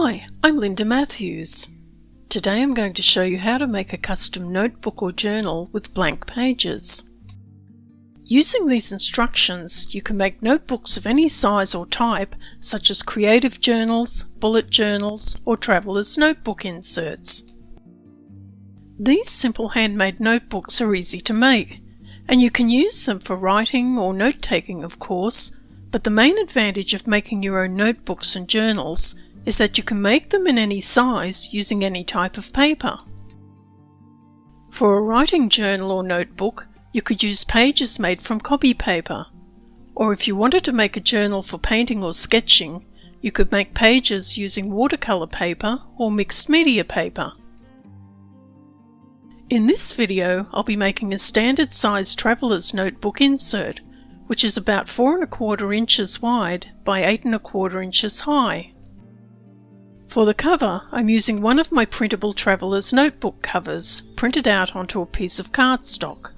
Hi, I'm Linda Matthews. Today I'm going to show you how to make a custom notebook or journal with blank pages. Using these instructions, you can make notebooks of any size or type, such as creative journals, bullet journals, or traveler's notebook inserts. These simple handmade notebooks are easy to make, and you can use them for writing or note-taking, of course, but the main advantage of making your own notebooks and journals is that you can make them in any size using any type of paper. For a writing journal or notebook, you could use pages made from copy paper, or if you wanted to make a journal for painting or sketching, you could make pages using watercolor paper or mixed media paper. In this video, I'll be making a standard size traveler's notebook insert, which is about 4¼ inches wide by 8¼ inches high. For the cover, I'm using one of my printable traveler's notebook covers, printed out onto a piece of cardstock.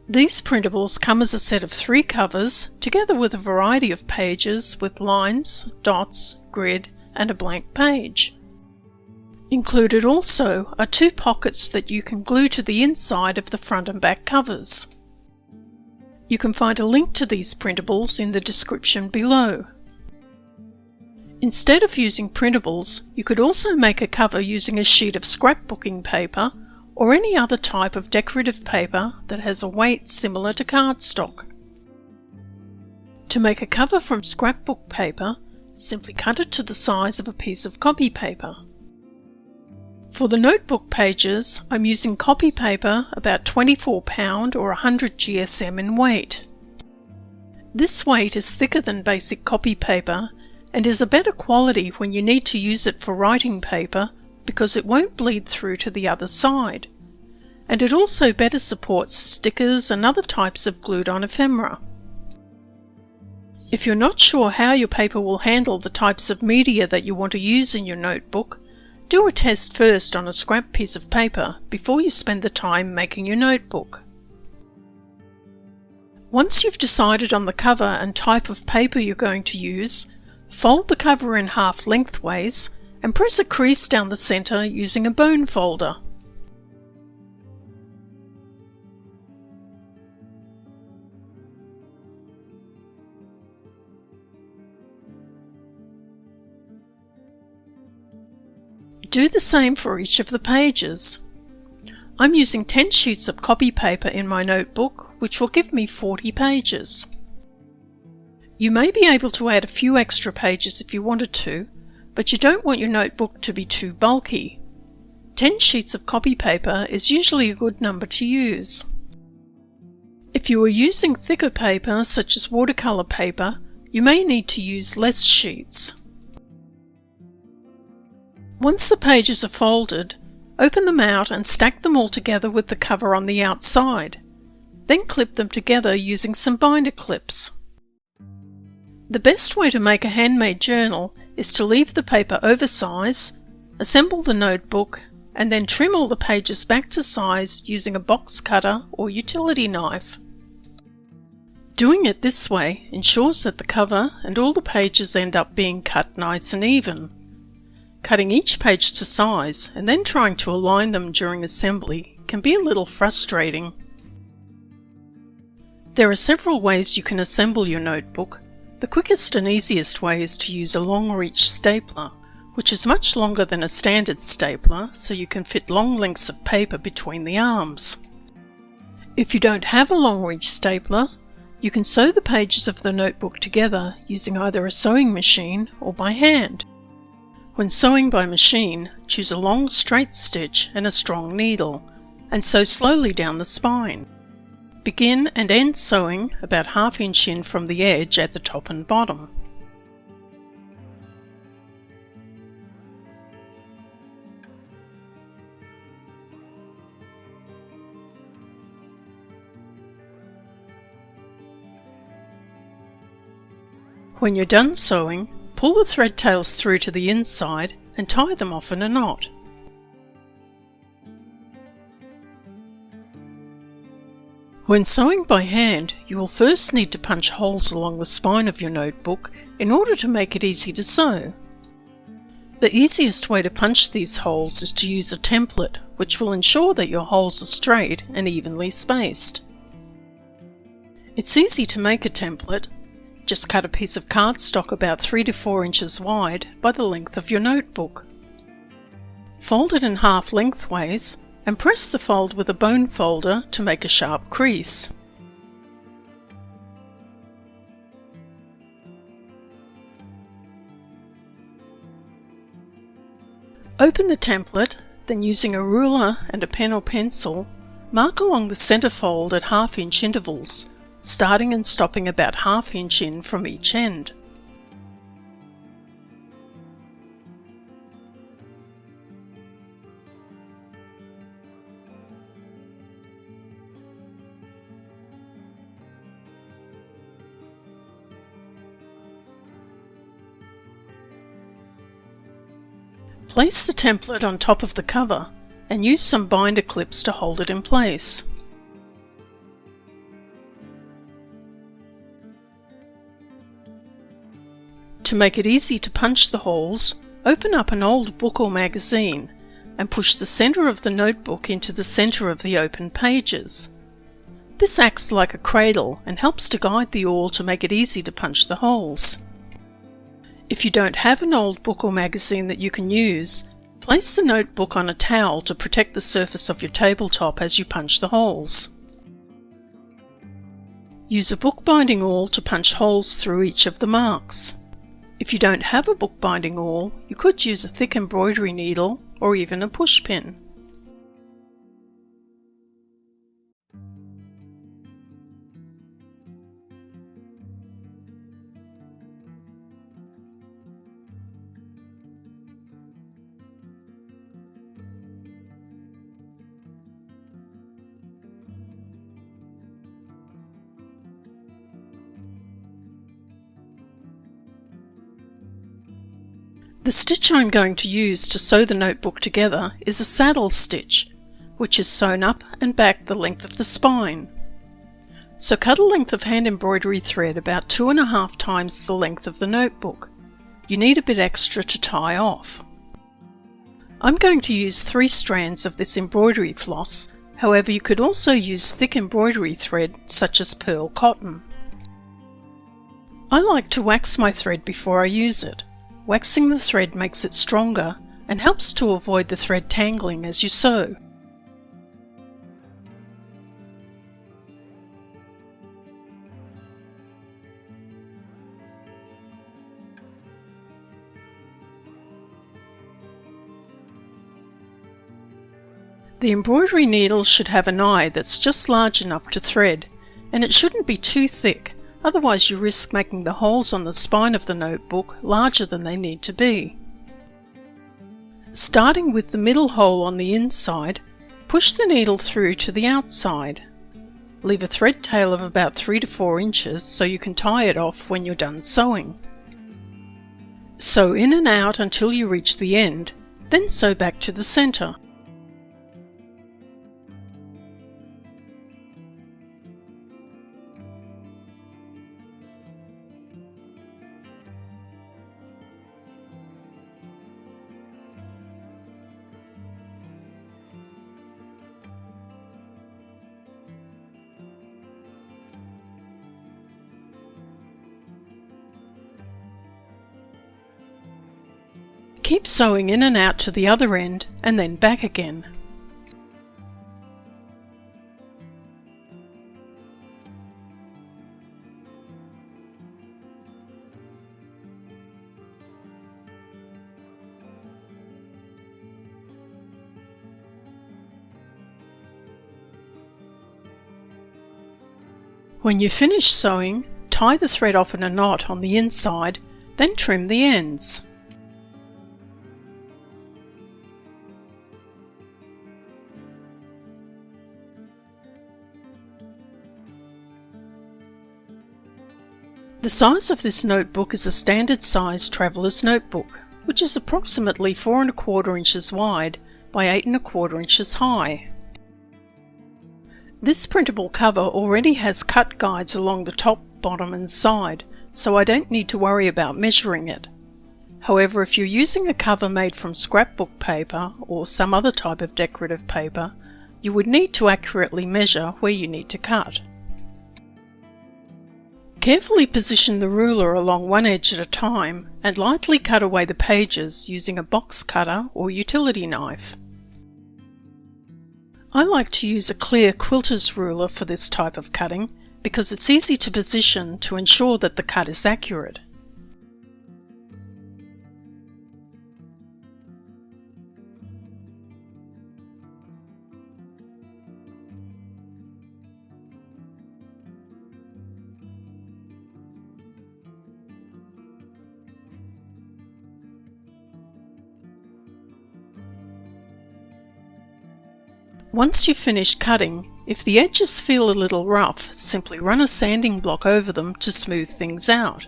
These printables come as a set of 3 covers, together with a variety of pages with lines, dots, grid, and a blank page. Included also are 2 pockets that you can glue to the inside of the front and back covers. You can find a link to these printables in the description below. Instead of using printables, you could also make a cover using a sheet of scrapbooking paper or any other type of decorative paper that has a weight similar to cardstock. To make a cover from scrapbook paper, simply cut it to the size of a piece of copy paper. For the notebook pages, I'm using copy paper about 24 pound or 100 GSM in weight. This weight is thicker than basic copy paper and is a better quality when you need to use it for writing paper because it won't bleed through to the other side. And it also better supports stickers and other types of glued-on ephemera. If you're not sure how your paper will handle the types of media that you want to use in your notebook, do a test first on a scrap piece of paper before you spend the time making your notebook. Once you've decided on the cover and type of paper you're going to use, fold the cover in half lengthways and press a crease down the center using a bone folder. Do the same for each of the pages. I'm using 10 sheets of copy paper in my notebook, which will give me 40 pages. You may be able to add a few extra pages if you wanted to, but you don't want your notebook to be too bulky. 10 sheets of copy paper is usually a good number to use. If you are using thicker paper, such as watercolor paper, you may need to use less sheets. Once the pages are folded, open them out and stack them all together with the cover on the outside. Then clip them together using some binder clips. The best way to make a handmade journal is to leave the paper oversize, assemble the notebook, and then trim all the pages back to size using a box cutter or utility knife. Doing it this way ensures that the cover and all the pages end up being cut nice and even. Cutting each page to size and then trying to align them during assembly can be a little frustrating. There are several ways you can assemble your notebook. The quickest and easiest way is to use a long reach stapler, which is much longer than a standard stapler, so you can fit long lengths of paper between the arms. If you don't have a long reach stapler, you can sew the pages of the notebook together using either a sewing machine or by hand. When sewing by machine, choose a long straight stitch and a strong needle, and sew slowly down the spine. Begin and end sewing about ½ inch in from the edge at the top and bottom. When you're done sewing, pull the thread tails through to the inside and tie them off in a knot. When sewing by hand, you will first need to punch holes along the spine of your notebook in order to make it easy to sew. The easiest way to punch these holes is to use a template, which will ensure that your holes are straight and evenly spaced. It's easy to make a template. Just cut a piece of cardstock about 3 to 4 inches wide by the length of your notebook. Fold it in half lengthways and press the fold with a bone folder to make a sharp crease. Open the template, then using a ruler and a pen or pencil, mark along the centre fold at half-inch intervals, starting and stopping about half-inch in from each end. Place the template on top of the cover and use some binder clips to hold it in place. To make it easy to punch the holes, open up an old book or magazine and push the centre of the notebook into the centre of the open pages. This acts like a cradle and helps to guide the awl to make it easy to punch the holes. If you don't have an old book or magazine that you can use, place the notebook on a towel to protect the surface of your tabletop as you punch the holes. Use a bookbinding awl to punch holes through each of the marks. If you don't have a bookbinding awl, you could use a thick embroidery needle or even a push pin. The stitch I'm going to use to sew the notebook together is a saddle stitch, which is sewn up and back the length of the spine. So cut a length of hand embroidery thread about 2.5 times the length of the notebook. You need a bit extra to tie off. I'm going to use 3 strands of this embroidery floss, however you could also use thick embroidery thread such as pearl cotton. I like to wax my thread before I use it. Waxing the thread makes it stronger and helps to avoid the thread tangling as you sew. The embroidery needle should have an eye that's just large enough to thread, and it shouldn't be too thick. Otherwise you risk making the holes on the spine of the notebook larger than they need to be. Starting with the middle hole on the inside, push the needle through to the outside. Leave a thread tail of about 3 to 4 inches so you can tie it off when you're done sewing. Sew in and out until you reach the end, then sew back to the centre. Keep sewing in and out to the other end and then back again. When you finish sewing, tie the thread off in a knot on the inside, then trim the ends. The size of this notebook is a standard size traveller's notebook, which is approximately 4¼ inches wide by 8¼ inches high. This printable cover already has cut guides along the top, bottom and side, so I don't need to worry about measuring it. However, if you're using a cover made from scrapbook paper or some other type of decorative paper, you would need to accurately measure where you need to cut. Carefully position the ruler along one edge at a time and lightly cut away the pages using a box cutter or utility knife. I like to use a clear quilter's ruler for this type of cutting because it's easy to position to ensure that the cut is accurate. Once you've finished cutting, if the edges feel a little rough, simply run a sanding block over them to smooth things out.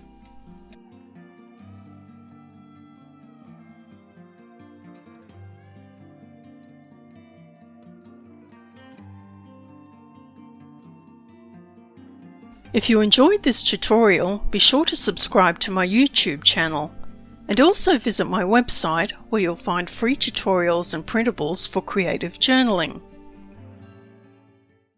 If you enjoyed this tutorial, be sure to subscribe to my YouTube channel. And also visit my website where you'll find free tutorials and printables for creative journaling.